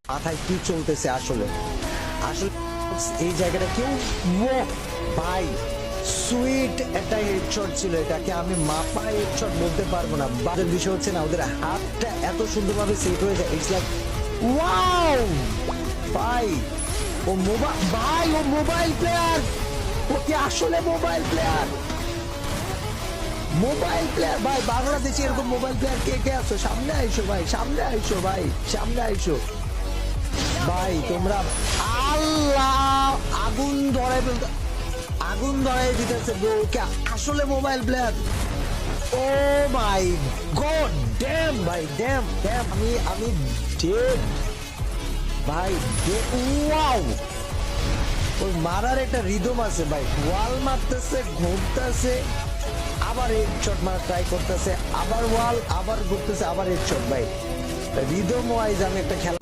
মাথায় কি চলতেছে আসলে আসলে এই জায়গাটা কেউ ভাই সুইট একটা হেডশট ছিল, এটাকে আমি মাপা হেডশট বলতে পারবো না। বাজের বিষয় হচ্ছে না, ওদের হাতটা এত সুন্দরভাবে সেট হয়ে যায়। ইটস লাইক ওয়াও ভাই, ও মোবাইল প্লেয়ার, ও কি আসলে মোবাইল প্লেয়ার? ভাই বাংলাদেশে এরকম মোবাইল প্লেয়ার কে কে আছো? সামনে আইসো ভাই, সামনে আইসো ভাই, সামনে আইসো ভাই। তোমরা আল্লাহ আগুন ধরাই দিতেছে ব্রো, কে আসলে মোবাইল প্লেয়ার? ও মাই গড, ড্যাম ভাই, ড্যাম ড্যাম, আমি ডেড ভাই। ওয়াও, ওই মারার একটা রিদম আছে ভাই, ওয়াল মারতেছে, ঘুরতেছে, আবার হেডশট মারা ট্রাই করতেছে, আবার ওয়াল, আবার ঘুরতেছে, আবার হেডশট ভাই। রিদম ওয়াইজ আমি একটা খেলা